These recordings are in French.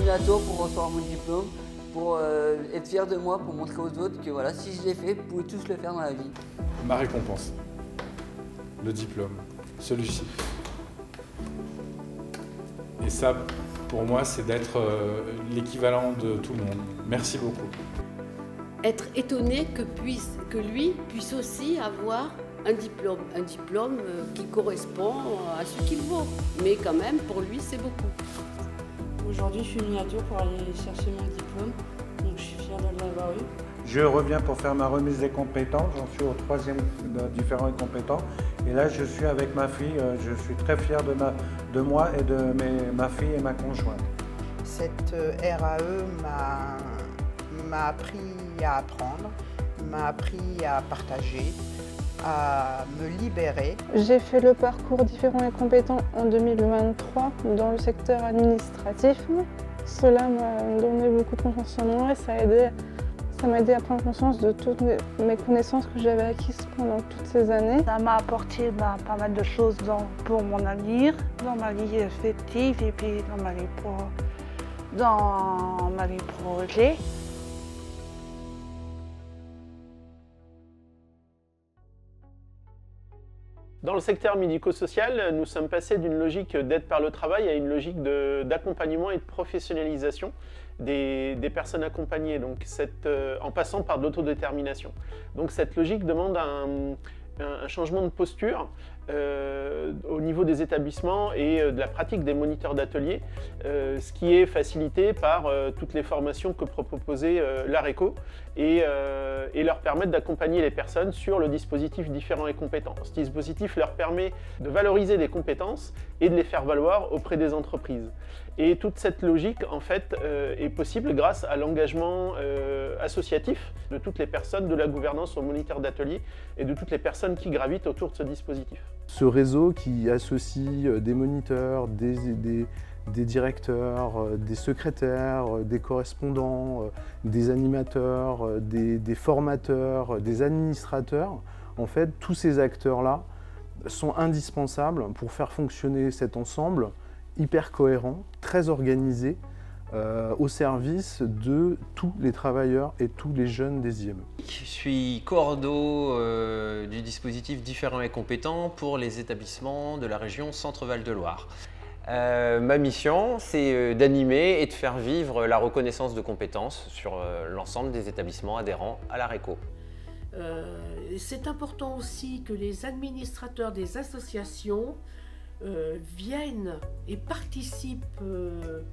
venu à Tours pour recevoir mon diplôme, pour être fier de moi, pour montrer aux autres que voilà, si je l'ai fait, vous pouvez tous le faire dans la vie. Ma récompense, le diplôme, celui-ci. Et ça, pour moi, c'est d'être l'équivalent de tout le monde. Merci beaucoup. Être étonné que lui puisse aussi avoir un diplôme qui correspond à ce qu'il vaut. Mais quand même, pour lui, c'est beaucoup. Aujourd'hui, je suis venue à Tours pour aller chercher mon diplôme, donc je suis fière de l'avoir eu. Je reviens pour faire ma remise des compétences, j'en suis au 3e différent et compétent. Et là, je suis avec ma fille, je suis très fier de moi et de ma fille et ma conjointe. Cette RAE m'a appris à apprendre, m'a appris à partager, à me libérer. J'ai fait le parcours différents et compétents en 2023 dans le secteur administratif. Cela m'a donné beaucoup de confiance en moi et ça m'a aidé à prendre conscience de toutes mes connaissances que j'avais acquises pendant toutes ces années. Ça m'a apporté pas mal de choses pour mon avenir, dans ma vie effective et puis dans ma vie projet. Dans le secteur médico-social, nous sommes passés d'une logique d'aide par le travail à une logique d'accompagnement et de professionnalisation des personnes accompagnées, donc en passant par de l'autodétermination. Donc cette logique demande un changement de posture au niveau des établissements et de la pratique des moniteurs d'atelier, ce qui est facilité par toutes les formations que proposait l'ARECO et leur permettre d'accompagner les personnes sur le dispositif différents et compétents. Ce dispositif leur permet de valoriser des compétences et de les faire valoir auprès des entreprises. Et toute cette logique, en fait, est possible grâce à l'engagement associatif de toutes les personnes de la gouvernance au moniteur d'atelier et de toutes les personnes qui gravitent autour de ce dispositif. Ce réseau qui associe des moniteurs, des directeurs, des secrétaires, des correspondants, des animateurs, des formateurs, des administrateurs, en fait, tous ces acteurs-là sont indispensables pour faire fonctionner cet ensemble hyper cohérent, très organisé, au service de tous les travailleurs et tous les jeunes des IME. Je suis coordo du dispositif Différents et compétents pour les établissements de la région Centre-Val de Loire. Ma mission, c'est d'animer et de faire vivre la reconnaissance de compétences sur l'ensemble des établissements adhérents à l'ARECO. C'est important aussi que les administrateurs des associations viennent et participent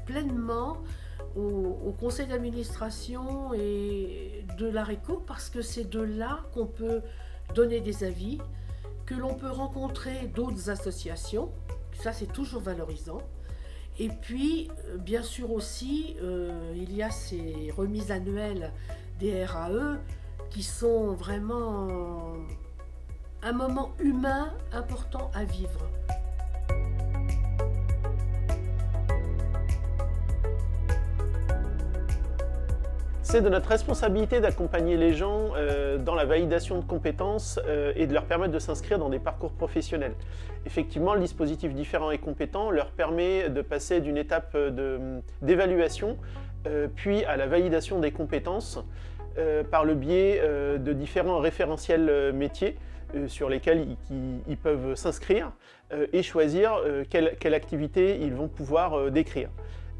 pleinement au conseil d'administration et de l'ARECO parce que c'est de là qu'on peut donner des avis, que l'on peut rencontrer d'autres associations, ça c'est toujours valorisant. Et puis bien sûr aussi il y a ces remises annuelles des RAE qui sont vraiment un moment humain important à vivre. C'est de notre responsabilité d'accompagner les gens dans la validation de compétences et de leur permettre de s'inscrire dans des parcours professionnels. Effectivement, le dispositif Différents et compétents leur permet de passer d'une étape d'évaluation puis à la validation des compétences par le biais de différents référentiels métiers sur lesquels ils peuvent s'inscrire et choisir quelle activité ils vont pouvoir décrire.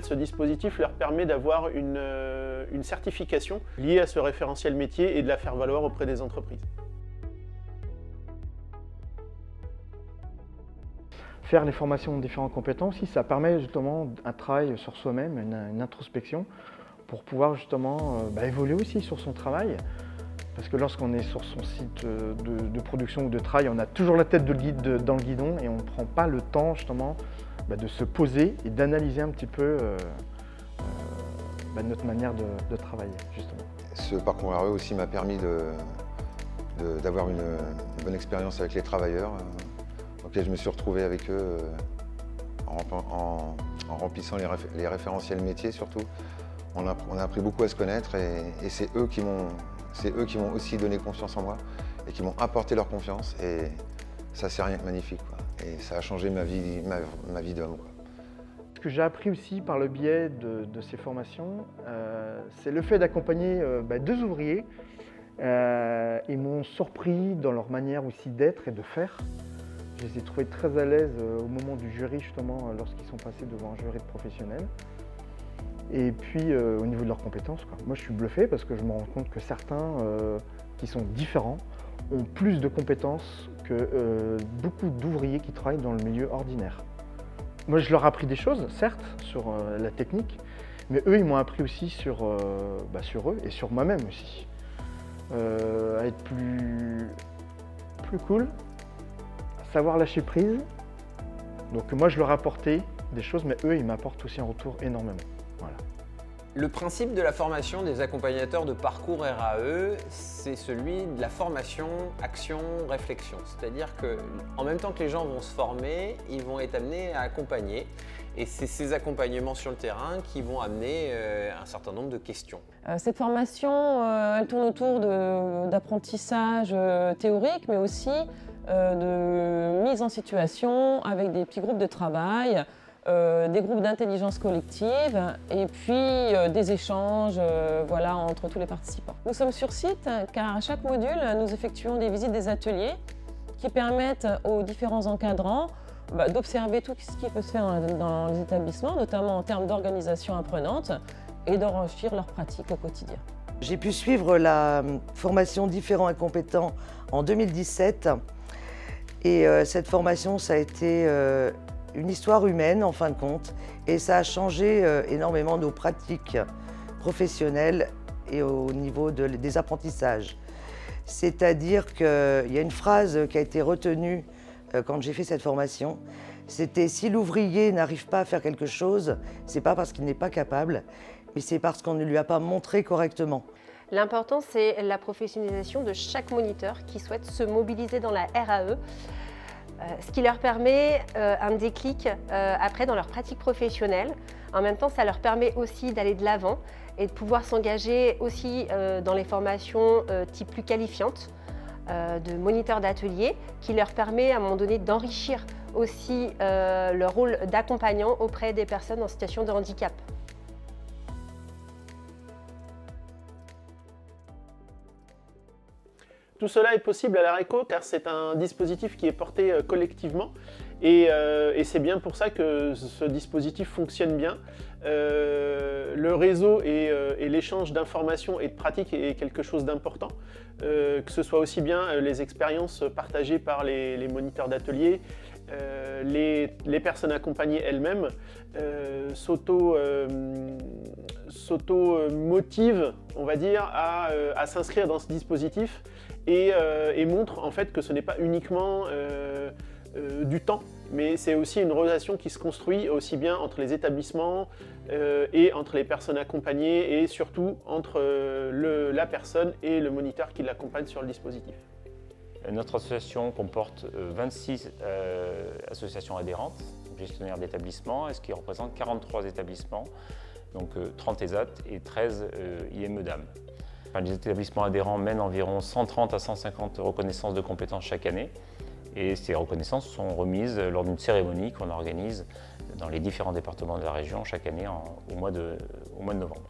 Ce dispositif leur permet d'avoir une certification liée à ce référentiel métier et de la faire valoir auprès des entreprises. Faire les formations de différentes compétences, ça permet justement un travail sur soi-même, une introspection, pour pouvoir justement évoluer aussi sur son travail. Parce que lorsqu'on est sur son site de production ou de travail, on a toujours la tête dans le guidon et on ne prend pas le temps justement de se poser et d'analyser un petit peu notre manière de travailler, justement. Ce parcours RAE aussi m'a permis d'avoir une bonne expérience avec les travailleurs, auxquels je me suis retrouvé avec eux en remplissant les référentiels métiers surtout. On a appris beaucoup à se connaître et c'est eux qui m'ont aussi donné confiance en moi et qui m'ont apporté leur confiance et ça c'est rien que magnifique, quoi. Et ça a changé ma vie d'homme, quoi. Ce que j'ai appris aussi par le biais de ces formations, c'est le fait d'accompagner 2 ouvriers. Ils m'ont surpris dans leur manière aussi d'être et de faire. Je les ai trouvés très à l'aise au moment du jury, justement, lorsqu'ils sont passés devant un jury de professionnels. Et puis au niveau de leurs compétences, quoi. Moi je suis bluffé parce que je me rends compte que certains qui sont différents ont plus de compétences que beaucoup d'ouvriers qui travaillent dans le milieu ordinaire. Moi je leur ai appris des choses, certes, sur la technique, mais eux ils m'ont appris aussi sur eux et sur moi-même aussi. À être plus cool, à savoir lâcher prise. Donc moi je leur ai apporté des choses, mais eux ils m'apportent aussi en retour énormément. Voilà. Le principe de la formation des accompagnateurs de parcours RAE, c'est celui de la formation, action, réflexion. C'est-à-dire qu'en même temps que les gens vont se former, ils vont être amenés à accompagner. Et c'est ces accompagnements sur le terrain qui vont amener un certain nombre de questions. Cette formation, elle tourne autour d'apprentissage théorique, mais aussi de mise en situation avec des petits groupes de travail, des groupes d'intelligence collective et puis des échanges voilà, entre tous les participants. Nous sommes sur site car à chaque module, nous effectuons des visites des ateliers qui permettent aux différents encadrants d'observer tout ce qui peut se faire dans les établissements, notamment en termes d'organisation apprenante et d'enrichir leurs pratiques au quotidien. J'ai pu suivre la formation Différents et compétents en 2017 et cette formation, ça a été une histoire humaine en fin de compte et ça a changé énormément nos pratiques professionnelles et au niveau des apprentissages. C'est-à-dire qu'il y a une phrase qui a été retenue quand j'ai fait cette formation, c'était « si l'ouvrier n'arrive pas à faire quelque chose, c'est pas parce qu'il n'est pas capable, mais c'est parce qu'on ne lui a pas montré correctement ». L'important, c'est la professionnalisation de chaque moniteur qui souhaite se mobiliser dans la RAE, ce qui leur permet un déclic après dans leur pratique professionnelle. En même temps, ça leur permet aussi d'aller de l'avant et de pouvoir s'engager aussi dans les formations type plus qualifiantes de moniteurs d'atelier qui leur permet à un moment donné d'enrichir aussi leur rôle d'accompagnant auprès des personnes en situation de handicap. Tout cela est possible à l'ARECO car c'est un dispositif qui est porté collectivement et c'est bien pour ça que ce dispositif fonctionne bien. Le réseau et l'échange d'informations et de pratiques est quelque chose d'important, que ce soit aussi bien les expériences partagées par les moniteurs d'atelier, les personnes accompagnées elles-mêmes s'auto-motivent, on va dire, à s'inscrire dans ce dispositif et montrent en fait que ce n'est pas uniquement du temps, mais c'est aussi une relation qui se construit aussi bien entre les établissements et entre les personnes accompagnées et surtout entre la personne et le moniteur qui l'accompagne sur le dispositif. Notre association comporte 26 associations adhérentes, gestionnaires d'établissements, ce qui représente 43 établissements, donc 30 ESAT et 13 IME DAM. Enfin, les établissements adhérents mènent environ 130 à 150 reconnaissances de compétences chaque année. Et ces reconnaissances sont remises lors d'une cérémonie qu'on organise dans les différents départements de la région chaque année au mois de novembre.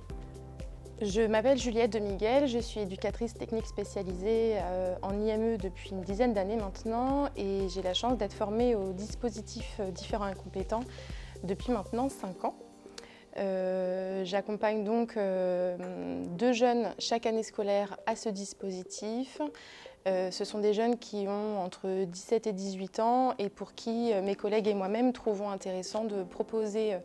Je m'appelle Juliette de Miguel, je suis éducatrice technique spécialisée en IME depuis une dizaine d'années maintenant et j'ai la chance d'être formée au dispositif Différents et compétents depuis maintenant 5 ans. J'accompagne donc 2 jeunes chaque année scolaire à ce dispositif. Ce sont des jeunes qui ont entre 17 et 18 ans et pour qui mes collègues et moi-même trouvons intéressant de proposer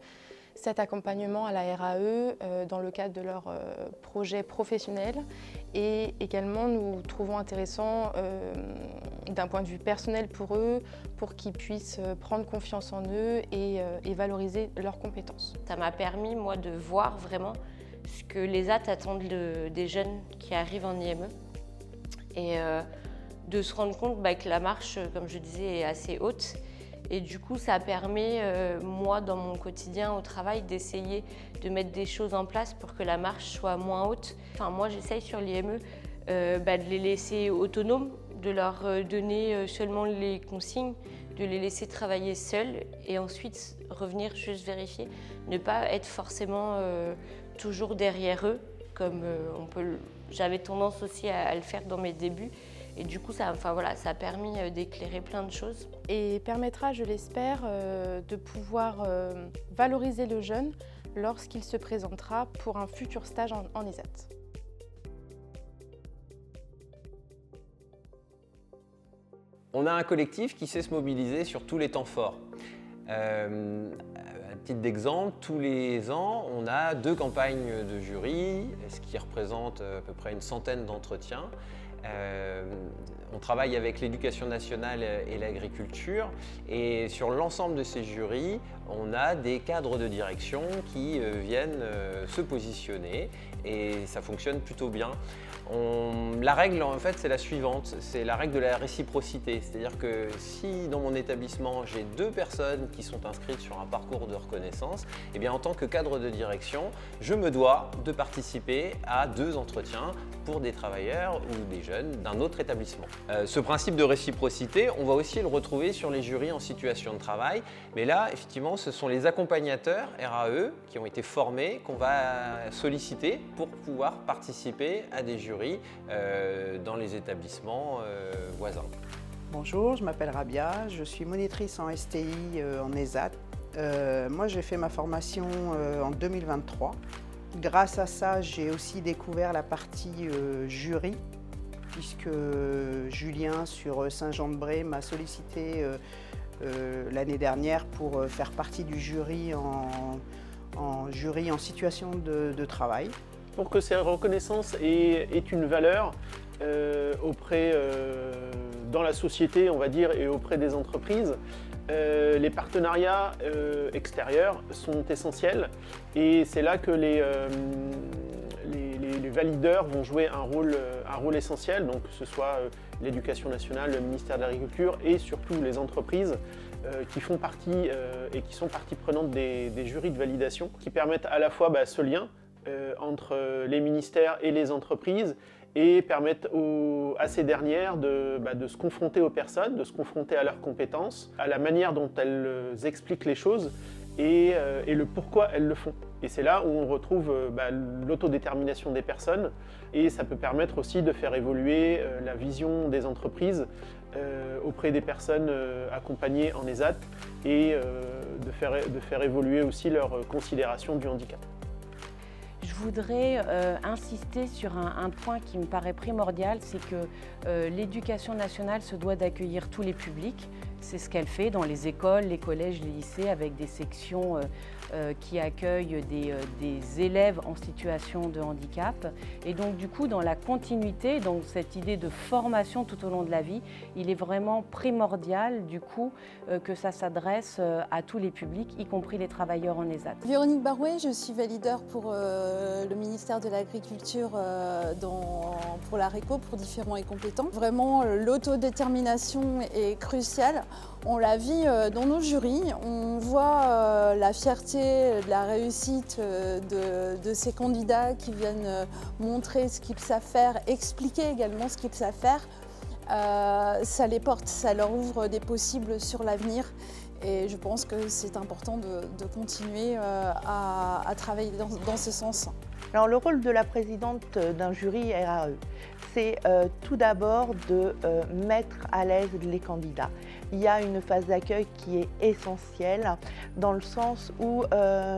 cet accompagnement à la RAE dans le cadre de leur projet professionnel. Et également, nous trouvons intéressant d'un point de vue personnel pour eux, pour qu'ils puissent prendre confiance en eux et valoriser leurs compétences. Ça m'a permis, moi, de voir vraiment ce que les AT attendent des jeunes qui arrivent en IME. Et de se rendre compte que la marche, comme je disais, est assez haute. Et du coup, ça permet, moi, dans mon quotidien au travail, d'essayer de mettre des choses en place pour que la marche soit moins haute. Enfin, moi, j'essaye sur l'IME de les laisser autonomes, de leur donner seulement les consignes, de les laisser travailler seuls et ensuite revenir juste vérifier, ne pas être forcément toujours derrière eux, comme j'avais tendance aussi à le faire dans mes débuts. Et du coup, ça a permis d'éclairer plein de choses. Et permettra, je l'espère, de pouvoir valoriser le jeune lorsqu'il se présentera pour un futur stage en ESAT. On a un collectif qui sait se mobiliser sur tous les temps forts. À titre d'exemple, tous les ans, on a 2 campagnes de jury, ce qui représente à peu près une centaine d'entretiens. On travaille avec l'éducation nationale et l'agriculture et sur l'ensemble de ces jurys, on a des cadres de direction qui viennent se positionner et ça fonctionne plutôt bien. La règle en fait c'est la suivante, c'est la règle de la réciprocité, c'est-à-dire que si dans mon établissement j'ai 2 personnes qui sont inscrites sur un parcours de reconnaissance, eh bien en tant que cadre de direction, je me dois de participer à 2 entretiens pour des travailleurs ou des jeunes d'un autre établissement. Ce principe de réciprocité, on va aussi le retrouver sur les jurys en situation de travail, mais là effectivement ce sont les accompagnateurs RAE qui ont été formés qu'on va solliciter pour pouvoir participer à des jurys dans les établissements voisins. Bonjour, je m'appelle Rabia, je suis monitrice en STI en ESAT. Moi j'ai fait ma formation en 2023. Grâce à ça, j'ai aussi découvert la partie jury, puisque Julien sur Saint-Jean-de-Bray m'a sollicité l'année dernière pour faire partie du jury en jury en situation de travail. Pour que ces reconnaissances aient une valeur dans la société, on va dire, et auprès des entreprises, les partenariats extérieurs sont essentiels et c'est là que les valideurs vont jouer un rôle essentiel, donc que ce soit l'éducation nationale, le ministère de l'Agriculture et surtout les entreprises qui font partie et qui sont partie prenante des jurys de validation, qui permettent à la fois ce lien entre les ministères et les entreprises et permettent à ces dernières de se confronter aux personnes, de se confronter à leurs compétences, à la manière dont elles expliquent les choses et le pourquoi elles le font. Et c'est là où on retrouve l'autodétermination des personnes et ça peut permettre aussi de faire évoluer la vision des entreprises auprès des personnes accompagnées en ESAT et de faire évoluer aussi leur considération du handicap. Je voudrais insister sur un point qui me paraît primordial, c'est que l'éducation nationale se doit d'accueillir tous les publics. C'est ce qu'elle fait dans les écoles, les collèges, les lycées, avec des sections qui accueillent des élèves en situation de handicap. Et donc du coup, dans la continuité, donc cette idée de formation tout au long de la vie, il est vraiment primordial du coup que ça s'adresse à tous les publics, y compris les travailleurs en ESAT. Véronique Barouet, je suis valideur pour le ministère de l'Agriculture pour l'ARECO, pour différents et compétents. Vraiment, l'autodétermination est cruciale. On la vit dans nos jurys, on voit la fierté, la réussite de ces candidats qui viennent montrer ce qu'ils savent faire, expliquer également ce qu'ils savent faire. Ça les porte, ça leur ouvre des possibles sur l'avenir et je pense que c'est important de continuer à travailler dans ce sens. Alors le rôle de la présidente d'un jury RAE, c'est tout d'abord de mettre à l'aise les candidats. Il y a une phase d'accueil qui est essentielle dans le sens où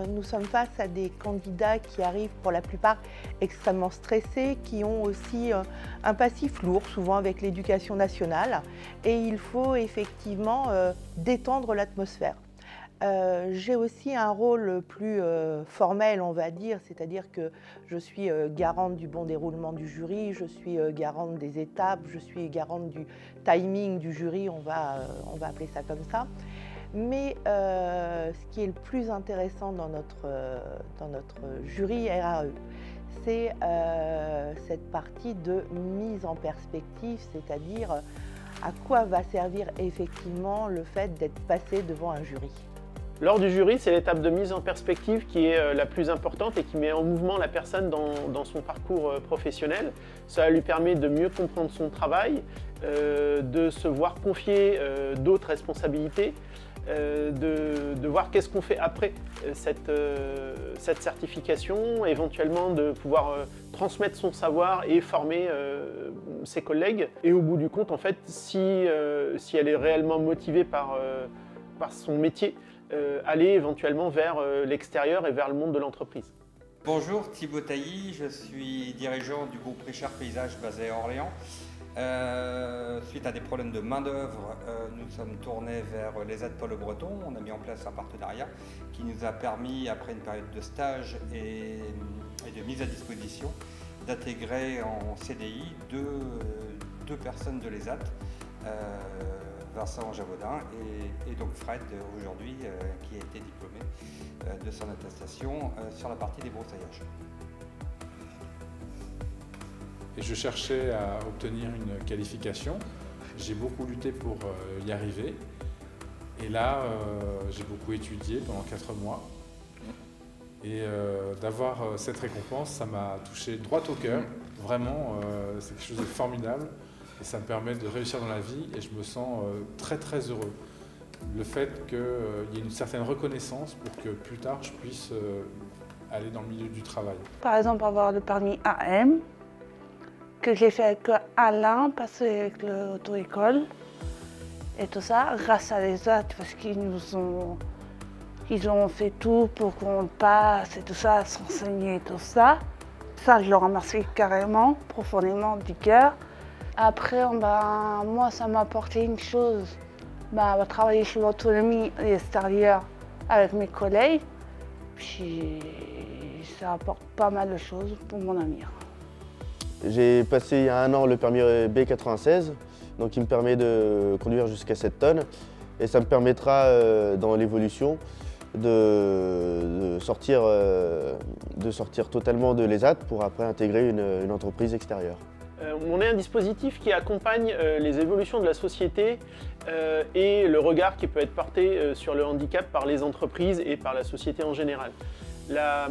nous sommes face à des candidats qui arrivent pour la plupart extrêmement stressés, qui ont aussi un passif lourd, souvent avec l'éducation nationale, et il faut effectivement détendre l'atmosphère. J'ai aussi un rôle plus formel, on va dire, c'est-à-dire que je suis garante du bon déroulement du jury, je suis garante des étapes, je suis garante du timing du jury, on va appeler ça comme ça. Mais ce qui est le plus intéressant dans notre jury RAE, c'est cette partie de mise en perspective, c'est-à-dire à quoi va servir effectivement le fait d'être passé devant un jury. Lors du jury, c'est l'étape de mise en perspective qui est la plus importante et qui met en mouvement la personne dans son parcours professionnel. Ça lui permet de mieux comprendre son travail, de se voir confier d'autres responsabilités, de voir qu'est-ce qu'on fait après cette certification, éventuellement de pouvoir transmettre son savoir et former ses collègues. Et au bout du compte, en fait, si elle est réellement motivée par son métier, aller éventuellement vers l'extérieur et vers le monde de l'entreprise. Bonjour, Thibaut Tailly, je suis dirigeant du groupe Richard Paysage basé à Orléans. Suite à des problèmes de main-d'œuvre, nous sommes tournés vers les aides Paul Breton. On a mis en place un partenariat qui nous a permis, après une période de stage et de mise à disposition, d'intégrer en CDI deux personnes de l'ESAT, Vincent Javaudin et donc Fred aujourd'hui qui a été diplômé de son attestation sur la partie des brousaillages. Et je cherchais à obtenir une qualification. J'ai beaucoup lutté pour y arriver. Et là, j'ai beaucoup étudié pendant 4 mois. Et d'avoir cette récompense, ça m'a touché droit au cœur. Vraiment, c'est quelque chose de formidable. Et ça me permet de réussir dans la vie et je me sens très très heureux. Le fait qu'il y ait une certaine reconnaissance pour que plus tard je puisse aller dans le milieu du travail. Par exemple, avoir le permis AM, que j'ai fait avec Alain, passer avec l'auto-école et tout ça, grâce à l'ESAT, parce qu'ils ont fait tout pour qu'on le passe et tout ça, s'enseigner et tout ça. Ça, je leur remercie carrément, profondément du cœur. Après, moi, ça m'a apporté une chose, travailler sur l'autonomie extérieure avec mes collègues, puis ça apporte pas mal de choses pour mon avenir. J'ai passé il y a 1 an le permis B96, donc qui me permet de conduire jusqu'à 7 tonnes, et ça me permettra dans l'évolution de sortir totalement de l'ESAT pour après intégrer une entreprise extérieure. On est un dispositif qui accompagne les évolutions de la société et le regard qui peut être porté sur le handicap par les entreprises et par la société en général. La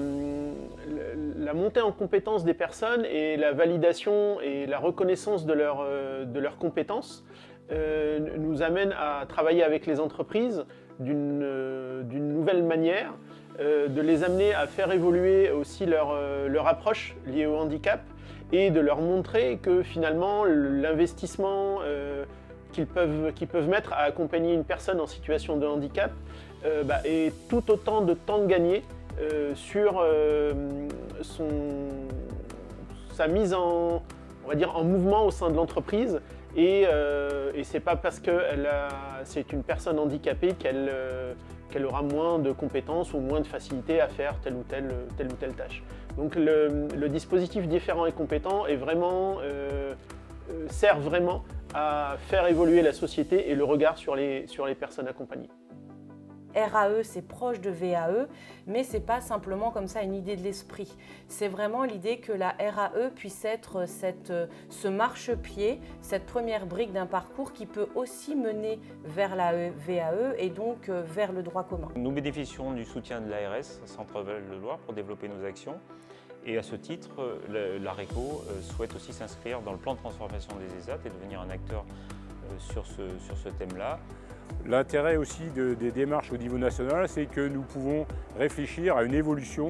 montée en compétence des personnes et la validation et la reconnaissance de leurs compétences nous amène à travailler avec les entreprises d'une nouvelle manière, de les amener à faire évoluer aussi leur approche liée au handicap, et de leur montrer que finalement l'investissement qu'ils peuvent mettre à accompagner une personne en situation de handicap est tout autant de temps de gagné sur sa mise en mouvement au sein de l'entreprise. Et c'est pas parce que c'est une personne handicapée qu'elle aura moins de compétences ou moins de facilité à faire telle ou telle tâche. Donc le dispositif différent et compétent est sert vraiment à faire évoluer la société et le regard sur les personnes accompagnées. RAE, c'est proche de VAE, mais ce n'est pas simplement comme ça une idée de l'esprit. C'est vraiment l'idée que la RAE puisse être ce marchepied, cette première brique d'un parcours qui peut aussi mener vers la VAE et donc vers le droit commun. Nous bénéficions du soutien de l'ARS, Centre-Val de Loire, pour développer nos actions. Et à ce titre, l'ARECO souhaite aussi s'inscrire dans le plan de transformation des ESAT et devenir un acteur sur ce thème-là. L'intérêt aussi des démarches au niveau national, c'est que nous pouvons réfléchir à une évolution,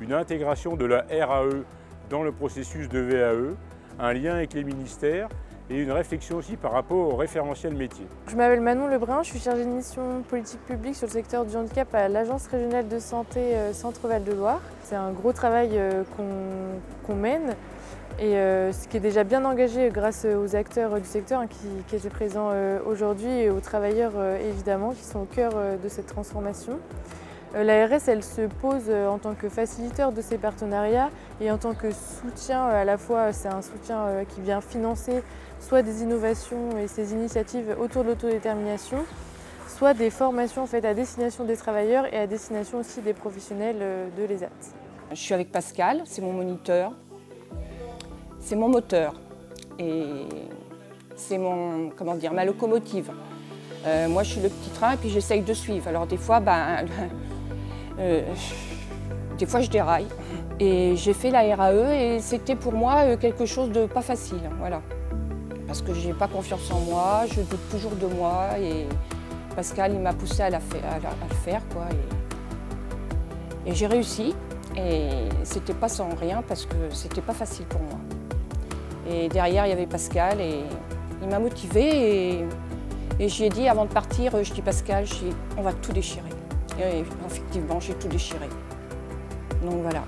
une intégration de la RAE dans le processus de VAE, un lien avec les ministères et une réflexion aussi par rapport au référentiel métier. Je m'appelle Manon Lebrun, je suis chargée de mission politique publique sur le secteur du handicap à l'Agence régionale de santé Centre-Val de Loire. C'est un gros travail qu'on mène et ce qui est déjà bien engagé grâce aux acteurs du secteur qui étaient présents aujourd'hui et aux travailleurs évidemment qui sont au cœur de cette transformation. L'ARS, elle se pose en tant que facilitateur de ces partenariats et en tant que soutien, à la fois c'est un soutien qui vient financer soit des innovations et ces initiatives autour de l'autodétermination, soit des formations en fait, à destination des travailleurs et à destination aussi des professionnels de l'ESAT. Je suis avec Pascal, c'est mon moniteur, c'est mon moteur et c'est ma locomotive. Moi, je suis le petit train et puis j'essaye de suivre. Alors des fois, je déraille. Et j'ai fait la RAE et c'était pour moi quelque chose de pas facile, voilà. Parce que j'ai pas confiance en moi, je doute toujours de moi et Pascal, il m'a poussé à le faire, quoi. Et j'ai réussi et c'était pas sans rien parce que c'était pas facile pour moi. Et derrière, il y avait Pascal et il m'a motivée et j'ai dit avant de partir, je dis Pascal, on va tout déchirer. Et effectivement, j'ai tout déchiré. Donc voilà.